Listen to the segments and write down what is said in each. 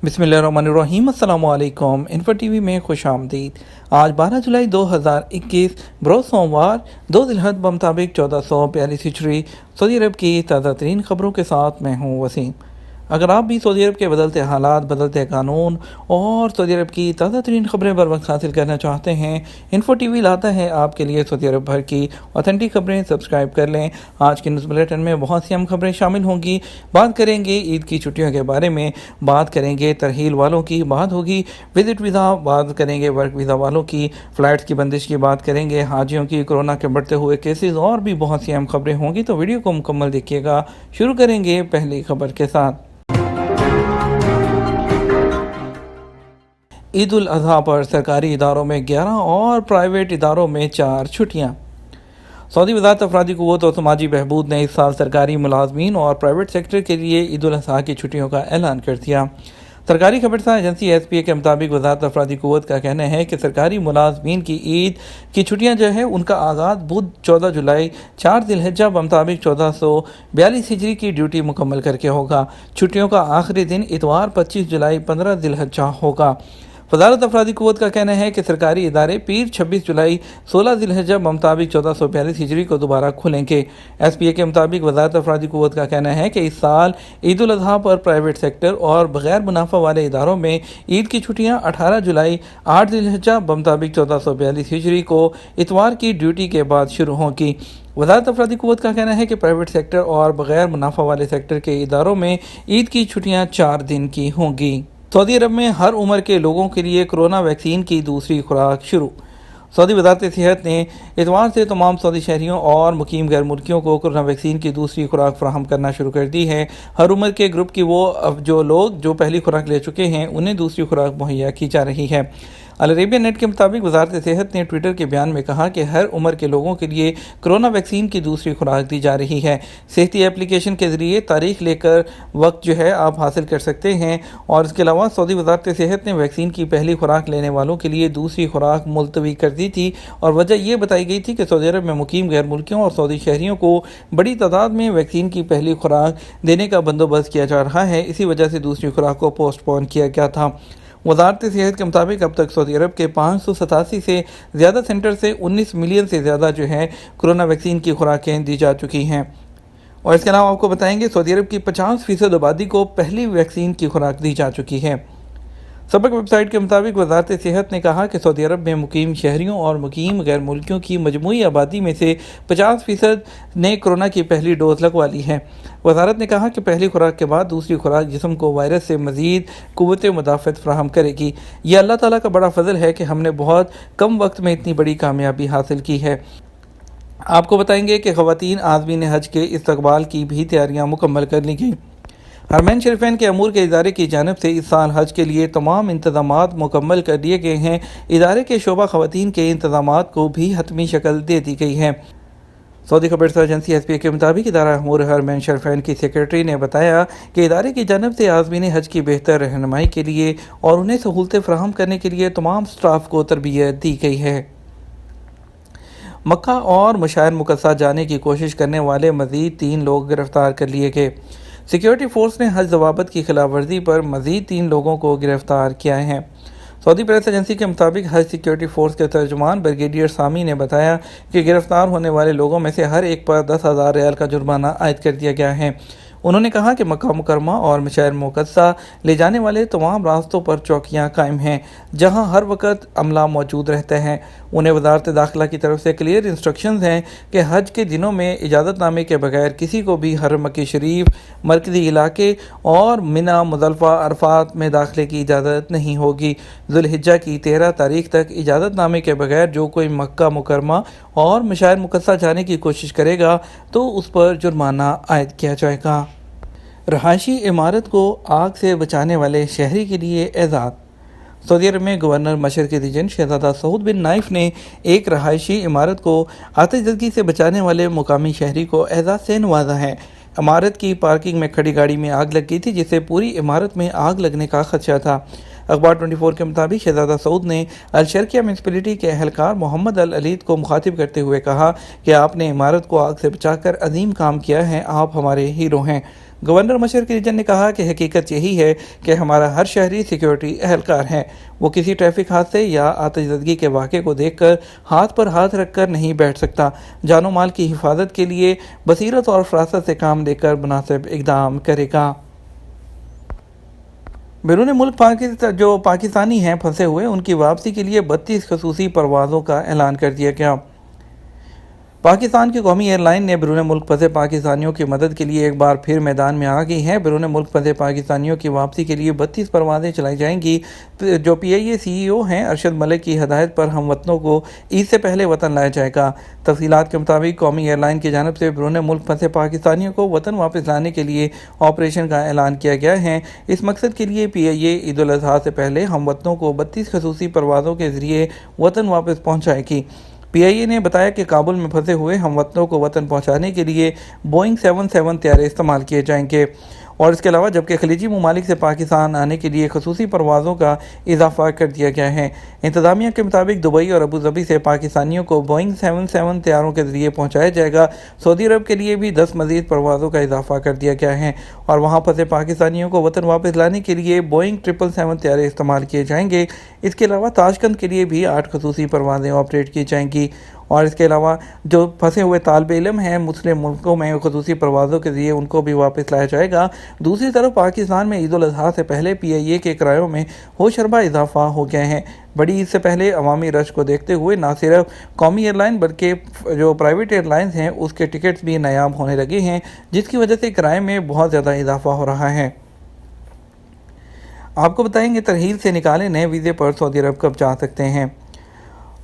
بسم اللہ الرحمن الرحیم۔ السلام علیکم۔ انفو ٹی وی میں خوش آمدید۔ آج 12 جولائی 2021 بروز سوموار 2 ذی الحجہ بمطابق 1442 ہجری سعودی عرب کی تازہ ترین خبروں کے ساتھ میں ہوں وسیم۔ اگر آپ بھی سعودی عرب کے بدلتے حالات، بدلتے قانون اور سعودی عرب کی تازہ ترین خبریں بر وقت حاصل کرنا چاہتے ہیں، انفو ٹی وی لاتا ہے آپ کے لیے سعودی عرب بھر کی اوتھینٹک خبریں۔ سبسکرائب کر لیں۔ آج کی نیوز بلیٹن میں بہت سی اہم خبریں شامل ہوں گی۔ بات کریں گے عید کی چھٹیوں کے بارے میں، بات کریں گے ترحیل والوں کی، بات ہوگی وزٹ ویزا، بات کریں گے ورک ویزا والوں کی، فلائٹس کی بندش کی بات کریں گے، حاجیوں کی کورونا کے بڑھتے ہوئے کیسز، اور بھی بہت سی اہم خبریں ہوں گی، تو ویڈیو کو مکمل دیکھیے گا۔ شروع کریں گے پہلی خبر کے ساتھ۔ عید الاضحیٰ پر سرکاری اداروں میں 11 اور پرائیویٹ اداروں میں 4 چھٹیاں۔ سعودی وزارت افرادی قوت اور سماجی بہبود نے اس سال سرکاری ملازمین اور پرائیویٹ سیکٹر کے لیے عید الاضحیٰ کی چھٹیوں کا اعلان کر دیا۔ سرکاری خبرساز ایجنسی ایس پی اے کے مطابق وزارت افرادی قوت کا کہنا ہے کہ سرکاری ملازمین کی عید کی چھٹیاں جو ہے ان کا آغاز بدھ 14 جولائی 4 ذی الحجہ بمطابق 1442 ہجری کی ڈیوٹی مکمل کر کے ہوگا۔ چھٹیوں کا آخری دن اتوار 25 جولائی 15 ذی الحجہ ہوگا۔ وزارت افرادی قوت کا کہنا ہے کہ سرکاری ادارے پیر 26 جولائی 16 ذی الحجہ بمطابق 1442 ہجری کو دوبارہ کھلیں گے۔ ایس پی اے کے مطابق وزارت افرادی قوت کا کہنا ہے کہ اس سال عید الاضحیٰ پر پرائیویٹ سیکٹر اور بغیر منافع والے اداروں میں عید کی چھٹیاں 18 جولائی 8 ذی الحجہ بمطابق 1442 ہجری کو اتوار کی ڈیوٹی کے بعد شروع ہوں گی۔ وزارت افرادی قوت کا کہنا ہے کہ پرائیویٹ سیکٹر اور بغیر منافع والے سیکٹر کے اداروں میں عید کی چھٹیاں 4 دن کی ہوں گی۔ سعودی عرب میں ہر عمر کے لوگوں کے لیے کورونا ویکسین کی دوسری خوراک شروع۔ سعودی وزارت صحت نے اتوار سے تمام سعودی شہریوں اور مقیم غیر ملکیوں کو کورونا ویکسین کی دوسری خوراک فراہم کرنا شروع کر دی ہے۔ ہر عمر کے گروپ کی جو لوگ جو پہلی خوراک لے چکے ہیں انہیں دوسری خوراک مہیا کی جا رہی ہے۔ العربیہ نیٹ کے مطابق وزارت صحت نے ٹویٹر کے بیان میں کہا کہ ہر عمر کے لوگوں کے لیے کورونا ویکسین کی دوسری خوراک دی جا رہی ہے۔ صحتی اپلیکیشن کے ذریعے تاریخ لے کر وقت جو ہے آپ حاصل کر سکتے ہیں، اور اس کے علاوہ سعودی وزارت صحت نے ویکسین کی پہلی خوراک لینے والوں کے لیے دوسری خوراک ملتوی کر دی تھی، اور وجہ یہ بتائی گئی تھی کہ سعودی عرب میں مقیم غیر ملکیوں اور سعودی شہریوں کو بڑی تعداد میں ویکسین کی پہلی خوراک دینے کا بندوبست کیا جا رہا ہے، اسی وجہ سے دوسری خوراک کو پوسٹ پون کیا گیا تھا۔ وزارت صحت کے مطابق اب تک سعودی عرب کے 587 سے زیادہ سینٹر سے 19 ملین سے زیادہ جو ہے کورونا ویکسین کی خوراکیں دی جا چکی ہیں۔ اور اس کے علاوہ آپ کو بتائیں گے سعودی عرب کی 50% آبادی کو پہلی ویکسین کی خوراک دی جا چکی ہے۔ سبق ویب سائٹ کے مطابق وزارت صحت نے کہا کہ سعودی عرب میں مقیم شہریوں اور مقیم غیر ملکیوں کی مجموعی آبادی میں سے 50% نے کورونا کی پہلی ڈوز لگوا لی ہے۔ وزارت نے کہا کہ پہلی خوراک کے بعد دوسری خوراک جسم کو وائرس سے مزید قوت مدافعت فراہم کرے گی۔ یہ اللہ تعالیٰ کا بڑا فضل ہے کہ ہم نے بہت کم وقت میں اتنی بڑی کامیابی حاصل کی ہے۔ آپ کو بتائیں گے کہ خواتین عازمین حج کے استقبال کی بھی تیاریاں مکمل کر لی گئیں۔ حرمین شریفین کے امور کے ادارے کی جانب سے اس سال حج کے لیے تمام انتظامات مکمل کر دیے گئے ہیں۔ ادارے کے شعبہ خواتین کے انتظامات کو بھی حتمی شکل دے دی گئی ہے۔ سعودی خبرساز ایجنسی ایس پی اے کے مطابق ادارہ امور حرمین شریفین کی سیکرٹری نے بتایا کہ ادارے کی جانب سے عازمین حج کی بہتر رہنمائی کے لیے اور انہیں سہولتیں فراہم کرنے کے لیے تمام سٹاف کو تربیت دی گئی ہے۔ مکہ اور مشاعر مقدسہ جانے کی کوشش کرنے والے مزید 3 لوگ گرفتار کر لیے گئے۔ سیکیورٹی فورس نے حج ضوابط کی خلاف ورزی پر مزید 3 لوگوں کو گرفتار کیا ہے۔ سعودی پریس ایجنسی کے مطابق حج سیکیورٹی فورس کے ترجمان بریگیڈیئر سامی نے بتایا کہ گرفتار ہونے والے لوگوں میں سے ہر ایک پر 10,000 ریال کا جرمانہ عائد کر دیا گیا ہے۔ انہوں نے کہا کہ مکہ مکرمہ اور مشاعر مقدسہ لے جانے والے تمام راستوں پر چوکیاں قائم ہیں جہاں ہر وقت عملہ موجود رہتا ہے۔ انہیں وزارت داخلہ کی طرف سے کلیئر انسٹرکشنز ہیں کہ حج کے دنوں میں اجازت نامے کے بغیر کسی کو بھی حرم مکی شریف، مرکزی علاقے اور منی، مزدلفہ، عرفات میں داخلے کی اجازت نہیں ہوگی۔ ذو الحجہ کی 13 تاریخ تک اجازت نامے کے بغیر جو کوئی مکہ مکرمہ اور مشاعر مقدسہ جانے کی کوشش کرے گا تو اس پر جرمانہ عائد کیا جائے گا۔ رہائشی عمارت کو آگ سے بچانے والے شہری کے لیے اعزاز۔ سعودی عرب میں گورنر مشرقی ریجن شہزادہ سعود بن نائف نے ایک رہائشی عمارت کو آتش زدگی سے بچانے والے مقامی شہری کو اعزاز سے نوازا ہے۔ عمارت کی پارکنگ میں کھڑی گاڑی میں آگ لگ گئی تھی جس سے پوری عمارت میں آگ لگنے کا خدشہ تھا۔ اخبار 24 کے مطابق شہزادہ سعود نے الشرقیہ میونسپلٹی کے اہلکار محمد العلید کو مخاطب کرتے ہوئے کہا کہ آپ نے عمارت کو آگ سے بچا کر عظیم کام کیا ہے، آپ ہمارے ہیرو ہیں۔ گورنر مشرق ریجن نے کہا کہ حقیقت یہی ہے کہ ہمارا ہر شہری سیکیورٹی اہلکار ہے، وہ کسی ٹریفک حادثے یا آتش زدگی کے واقعے کو دیکھ کر ہاتھ پر ہاتھ رکھ کر نہیں بیٹھ سکتا، جان و مال کی حفاظت کے لیے بصیرت اور فراست سے کام لے کر مناسب اقدام کرے گا۔ بیرون ملک جو پاکستانی ہیں پھنسے ہوئے، ان کی واپسی کے لیے 32 خصوصی پروازوں کا اعلان کر دیا گیا۔ پاکستان کی قومی ایئر لائن نے بیرون ملک پھنسے پاکستانیوں کی مدد کے لیے ایک بار پھر میدان میں آ گئی ہے۔ بیرون ملک پھنسے پاکستانیوں کی واپسی کے لیے 32 پروازیں چلائی جائیں گی۔ جو پی آئی اے سی ای او ہیں ارشد ملک کی ہدایت پر ہم وطنوں کو عید سے پہلے وطن لایا جائے گا۔ تفصیلات کے مطابق قومی ایئر لائن کی جانب سے بیرون ملک پھنسے پاکستانیوں کو وطن واپس لانے کے لیے آپریشن کا اعلان کیا گیا ہے۔ اس مقصد کے لیے پی آئی اے عید الاضحیٰ سے پہلے ہم وطنوں کو 32 خصوصی پروازوں کے ذریعے وطن واپس پہنچائے گی۔ پی آئی اے نے بتایا کہ کابل میں پھنسے ہوئے ہم وطنوں کو وطن پہنچانے کے لیے بوئنگ 77 طیارے استعمال کیے جائیں گے، اور اس کے علاوہ جبکہ خلیجی ممالک سے پاکستان آنے کے لیے خصوصی پروازوں کا اضافہ کر دیا گیا ہے۔ انتظامیہ کے مطابق دبئی اور ابوظبی سے پاکستانیوں کو بوئنگ 77 طیاروں کے ذریعے پہنچایا جائے گا۔ سعودی عرب کے لیے بھی 10 مزید پروازوں کا اضافہ کر دیا گیا ہے، اور وہاں پھنسے پاکستانیوں کو وطن واپس لانے کے لیے بوئنگ 777 طیارے استعمال کیے جائیں گے۔ اس کے علاوہ تاشقند کے لیے بھی 8 خصوصی پروازیں آپریٹ کی جائیں گی، اور اس کے علاوہ جو پھنسے ہوئے طالب علم ہیں مسلم ملکوں میں خصوصی پروازوں کے ذریعے ان کو بھی واپس لایا جائے گا۔ دوسری طرف پاکستان میں عید الاضحیٰ سے پہلے پی آئی اے کے کرایوں میں ہوشربا اضافہ ہو گئے ہیں۔ بڑی عید سے پہلے عوامی رش کو دیکھتے ہوئے نہ صرف قومی ایئر لائن بلکہ جو پرائیویٹ ایئر لائنز ہیں اس کے ٹکٹس بھی نایاب ہونے لگے ہیں، جس کی وجہ سے کرائے میں بہت زیادہ اضافہ ہو رہا ہے۔ آپ کو بتائیں گے ترحیل سے نکالے نئے ویزے پر سعودی عرب کب جا سکتے ہیں۔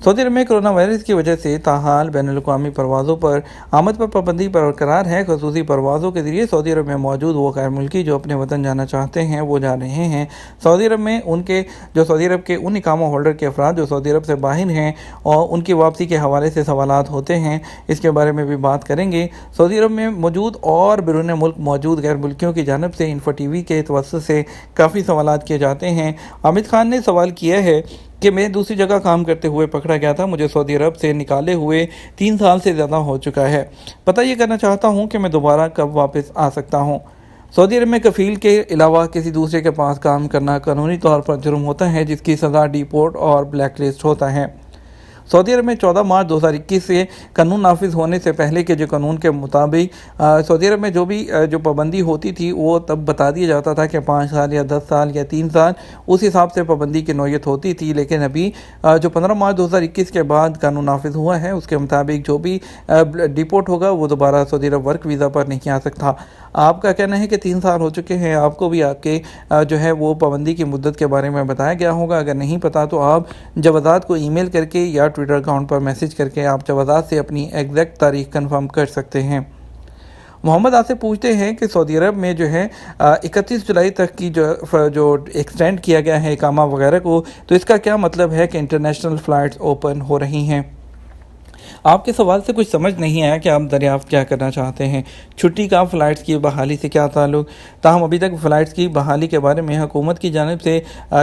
سعودی عرب میں کرونا وائرس کی وجہ سے تاحال بین الاقوامی پروازوں پر آمد پر پابندی برقرار ہے۔ خصوصی پروازوں کے ذریعے سعودی عرب میں موجود وہ غیر ملکی جو اپنے وطن جانا چاہتے ہیں وہ جا رہے ہیں۔ سعودی عرب میں سعودی عرب کے ان اقامہ ہولڈر کے افراد جو سعودی عرب سے باہر ہیں اور ان کی واپسی کے حوالے سے سوالات ہوتے ہیں، اس کے بارے میں بھی بات کریں گے۔ سعودی عرب میں موجود اور بیرون ملک موجود غیر ملکیوں کی جانب سے انفو ٹی وی کے توسط سے کافی سوالات کیے جاتے ہیں۔ حامد خان نے سوال کیا ہے کہ میں دوسری جگہ کام کرتے ہوئے پکڑا گیا تھا، مجھے سعودی عرب سے نکالے ہوئے 3 سال سے زیادہ ہو چکا ہے، پتہ یہ کرنا چاہتا ہوں کہ میں دوبارہ کب واپس آ سکتا ہوں۔ سعودی عرب میں کفیل کے علاوہ کسی دوسرے کے پاس کام کرنا قانونی طور پر جرم ہوتا ہے، جس کی سزا ڈیپورٹ اور بلیک لسٹ ہوتا ہے۔ سعودی عرب میں 14 مارچ 2021 سے قانون نافذ ہونے سے پہلے کے جو قانون کے مطابق سعودی عرب میں جو پابندی ہوتی تھی وہ تب بتا دیا جاتا تھا کہ 5 سال یا 10 سال یا 3 سال، اس حساب سے پابندی کی نوعیت ہوتی تھی، لیکن ابھی جو 15 مارچ 2021 کے بعد قانون نافذ ہوا ہے اس کے مطابق جو بھی ڈیپورٹ ہوگا وہ دوبارہ سعودی عرب ورک ویزا پر نہیں آ سکتا۔ آپ کا کہنا ہے کہ 3 سال ہو چکے ہیں، آپ کو بھی آپ کے جو ہے وہ پابندی کی مدت کے بارے میں بتایا گیا ہوگا، اگر نہیں پتا تو آپ جوازات کو ای میل کر کے یا ٹویٹر اکاؤنٹ پر میسج کر کے آپ جوازات سے اپنی ایگزیکٹ تاریخ کنفرم کر سکتے ہیں۔ محمد آصف پوچھتے ہیں کہ سعودی عرب میں جو ہے 31 جولائی تک کی جو ایکسٹینڈ کیا گیا ہے اقامہ وغیرہ کو، تو اس کا کیا مطلب ہے کہ انٹرنیشنل فلائٹس اوپن ہو رہی ہیں؟ آپ کے سوال سے کچھ سمجھ نہیں آیا کہ آپ دریافت کیا کرنا چاہتے ہیں۔ چھٹی کا فلائٹس کی بحالی سے کیا تعلق؟ تاہم ابھی تک فلائٹس کی بحالی کے بارے میں حکومت کی جانب سے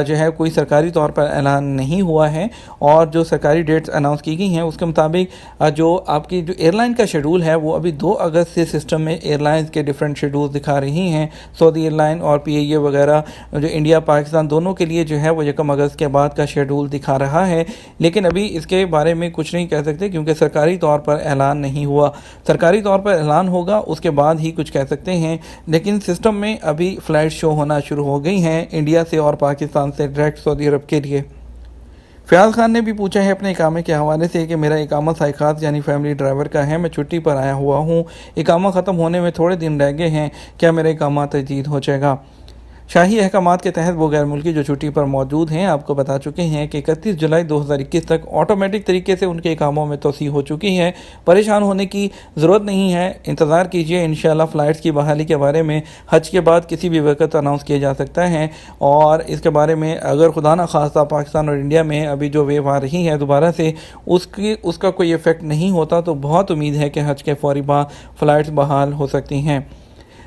جو ہے کوئی سرکاری طور پر اعلان نہیں ہوا ہے، اور جو سرکاری ڈیٹس اناؤنس کی گئی ہیں اس کے مطابق جو آپ کی جو ایئر لائن کا شیڈول ہے وہ ابھی 2 اگست سے سسٹم میں ایئر لائنز کے ڈیفرنٹ شیڈول دکھا رہی ہیں۔ سعودی ایئر لائن اور پی آئی اے وغیرہ جو انڈیا پاکستان دونوں کے لیے جو ہے وہ 1 اگست کے بعد کا شیڈول دکھا رہا ہے، لیکن ابھی اس کے بارے میں کچھ نہیں کہہ سکتے کیونکہ سرکاری طور پر اعلان نہیں ہوا۔ سرکاری طور پر اعلان ہوگا اس کے بعد ہی کچھ کہہ سکتے ہیں، لیکن سسٹم میں ابھی فلائٹ شو ہونا شروع ہو گئی ہیں انڈیا سے اور پاکستان سے ڈائریکٹ سعودی عرب کے لیے۔ فیاض خان نے بھی پوچھا ہے اپنے اقامے کے حوالے سے کہ میرا اقامہ سائیکاز یعنی فیملی ڈرائیور کا ہے، میں چھٹی پر آیا ہوا ہوں، اقامہ ختم ہونے میں تھوڑے دن رہ گئے ہیں، کیا میرا اقامہ تجدید ہو جائے گا؟ شاہی احکامات کے تحت وہ غیر ملکی جو چھٹی پر موجود ہیں آپ کو بتا چکے ہیں کہ 31 جولائی 2021 تک آٹومیٹک طریقے سے ان کے اقاموں میں توسیع ہو چکی ہے، پریشان ہونے کی ضرورت نہیں ہے، انتظار کیجئے، انشاءاللہ فلائٹس کی بحالی کے بارے میں حج کے بعد کسی بھی وقت اناؤنس کیا جا سکتا ہے، اور اس کے بارے میں اگر خدا نہ خواستہ پاکستان اور انڈیا میں ابھی جو ویو آ رہی ہے دوبارہ سے اس کا کوئی ایفیکٹ نہیں ہوتا تو بہت امید ہے کہ حج کے فوری بعد فلائٹس بحال ہو سکتی ہیں۔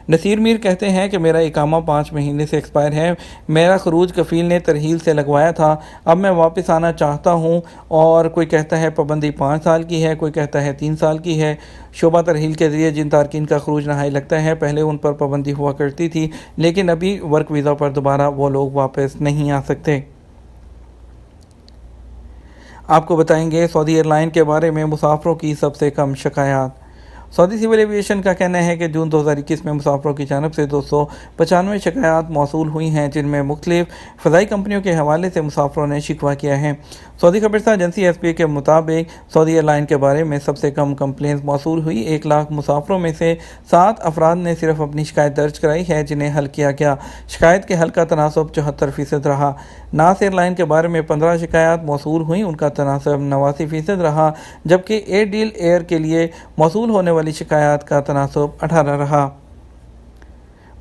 نصیر میر کہتے ہیں کہ میرا اقامہ 5 مہینے سے ایکسپائر ہے، میرا خروج کفیل نے ترحیل سے لگوایا تھا، اب میں واپس آنا چاہتا ہوں، اور کوئی کہتا ہے پابندی 5 سال کی ہے، کوئی کہتا ہے 3 سال کی ہے۔ شعبہ ترحیل کے ذریعے جن تارکین کا خروج نہایی لگتا ہے، پہلے ان پر پابندی ہوا کرتی تھی، لیکن ابھی ورک ویزا پر دوبارہ وہ لوگ واپس نہیں آ سکتے۔ آپ کو بتائیں گے سعودی ایئر لائن کے بارے میں مسافروں کی سب سے کم شکایات۔ سعودی سول ایویشن کا کہنا ہے کہ جون 2021 میں مسافروں کی جانب سے 295 شکایات موصول ہوئی ہیں، جن میں مختلف فضائی کمپنیوں کے حوالے سے مسافروں نے شکوہ کیا ہے۔ سعودی خبرسہ ایجنسی ایس پی اے کے مطابق سعودی ایئر لائن کے بارے میں سب سے کم کمپلینز موصول ہوئی۔ 1 لاکھ مسافروں میں سے 7 افراد نے صرف اپنی شکایت درج کرائی ہے، جنہیں حل کیا گیا۔ شکایت کے حل کا تناسب 74% رہا۔ ناس ایئر لائن کے بارے میں 15 شکایات موصول ہوئیں، ان کا تناسب 89% رہا، جبکہ ایئر ڈیل ایئر کے لیے موصول ہونے والی شکایات کا تناسب 18 رہا۔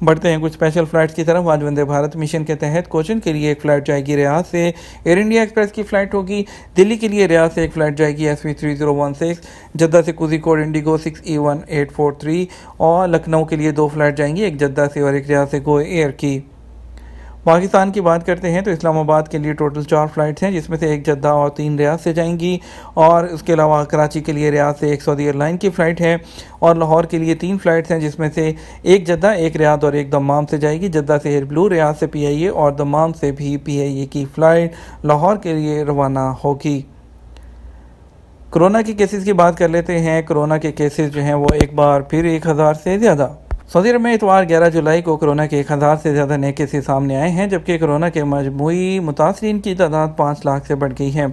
بڑھتے ہیں کچھ اسپیشل فلائٹس کی طرف۔ آج وندے بھارت مشن کے تحت کوچن کے لیے ایک فلائٹ جائے گی ریاض سے، ایئر انڈیا ایکسپریس کی فلائٹ ہوگی۔ دلی کے لیے ریاض سے ایک فلائٹ جائے گی SV3016، جدہ سے کوزی کوڈ انڈیگو 6E1843، اور لکھنؤ کے لیے 2 فلائٹ جائیں گی، ایک جدہ سے اور ایک ریاض سے گو ایئر کی۔ پاکستان کی بات کرتے ہیں تو اسلام آباد کے لیے ٹوٹل 4 فلائٹس ہیں، جس میں سے 1 جدہ اور 3 ریاض سے جائیں گی، اور اس کے علاوہ کراچی کے لیے ریاض سے ایک سعودی ایئر لائن کی فلائٹ ہے، اور لاہور کے لیے 3 فلائٹس ہیں، جس میں سے 1 جدہ، 1 ریاض اور 1 دمام سے جائے گی۔ جدہ سے ایئر بلو، ریاض سے PIA اور دمام سے بھی PIA کی فلائٹ لاہور کے لیے روانہ ہوگی۔ کرونا کے کیسز کی بات کر لیتے ہیں۔ کرونا کے کیسز جو ہیں وہ ایک بار پھر 1000 سے زیادہ۔ سعودی عرب میں اتوار 11 جولائی کو کرونا کے 1000 سے زیادہ نئے کیسز سامنے آئے ہیں، جبکہ کرونا کے مجموعی متاثرین کی تعداد 5 لاکھ سے بڑھ گئی ہے۔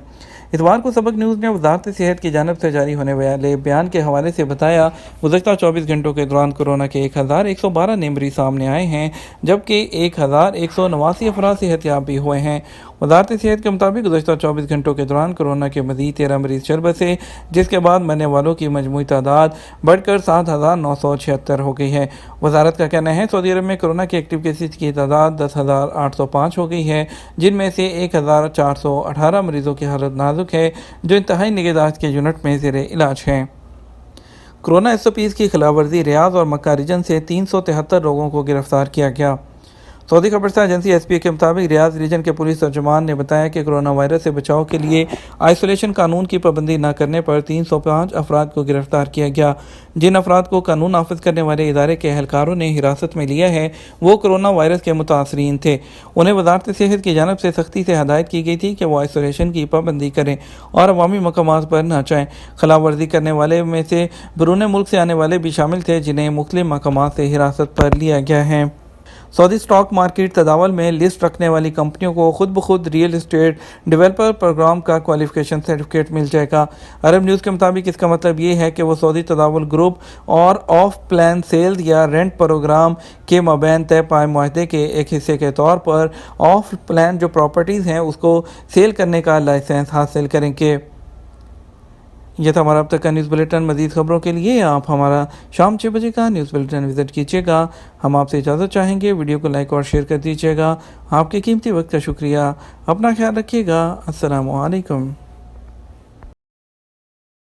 اتوار کو سبق نیوز نے وزارت صحت کی جانب سے جاری ہونے والے بیان کے حوالے سے بتایا، گزشتہ 24 گھنٹوں کے دوران کرونا کے 1112 نئے مریض سامنے آئے ہیں، جبکہ 1189 افراد صحت یاب بھی ہوئے ہیں۔ وزارت صحت کے مطابق گزشتہ 24 گھنٹوں کے دوران کرونا کے مزید 13 مریض چل بسے، جس کے بعد مرنے والوں کی مجموعی تعداد بڑھ کر 7976 ہو گئی ہے۔ وزارت کا کہنا ہے سعودی عرب میں کرونا کے ایکٹیو کیسز کی تعداد 10,805 ہو گئی ہے، جن میں سے 1,418 مریضوں کی حالت نازک ہے، جو انتہائی نگہداشت کے یونٹ میں زیر علاج ہیں۔ کرونا SOPs کی خلاف ورزی، ریاض اور مکہ ریجن سے 373 لوگوں کو گرفتار کیا گیا۔ سعودی خبرسہ ایجنسی SPA کے مطابق ریاض ریجن کے پولیس ترجمان نے بتایا کہ کرونا وائرس سے بچاؤ کے لیے آئسولیشن قانون کی پابندی نہ کرنے پر 305 افراد کو گرفتار کیا گیا۔ جن افراد کو قانون نافذ کرنے والے ادارے کے اہلکاروں نے حراست میں لیا ہے، وہ کرونا وائرس کے متاثرین تھے۔ انہیں وزارت صحت کی جانب سے سختی سے ہدایت کی گئی تھی کہ وہ آئسولیشن کی پابندی کریں اور عوامی مقامات پر نہ جائیں۔ خلاف ورزی کرنے والے میں سے بیرون ملک سے آنے والے بھی شامل تھے، جنہیں مختلف مقامات سے حراست پر لیا گیا ہے۔ سعودی اسٹاک مارکیٹ تداول میں لسٹ رکھنے والی کمپنیوں کو خود بخود ریئل اسٹیٹ ڈیولپر پروگرام کا کوالیفیکیشن سرٹیفکیٹ مل جائے گا۔ عرب نیوز کے مطابق اس کا مطلب یہ ہے کہ وہ سعودی تداول گروپ اور آف پلان سیل یا رینٹ پروگرام کے مابین طے پائے معاہدے کے ایک حصے کے طور پر آف پلان جو پراپرٹیز ہیں اس کو سیل کرنے کا لائسنس حاصل کریں گے۔ یہ تھا ہمارا اب تک کا نیوز بلیٹن۔ مزید خبروں کے لیے آپ ہمارا شام 6 بجے کا نیوز بلیٹن وزٹ کیجیے گا۔ ہم آپ سے اجازت چاہیں گے، ویڈیو کو لائک اور شیئر کر دیجیے گا۔ آپ کے قیمتی وقت کا شکریہ۔ اپنا خیال رکھیے گا۔ السلام علیکم۔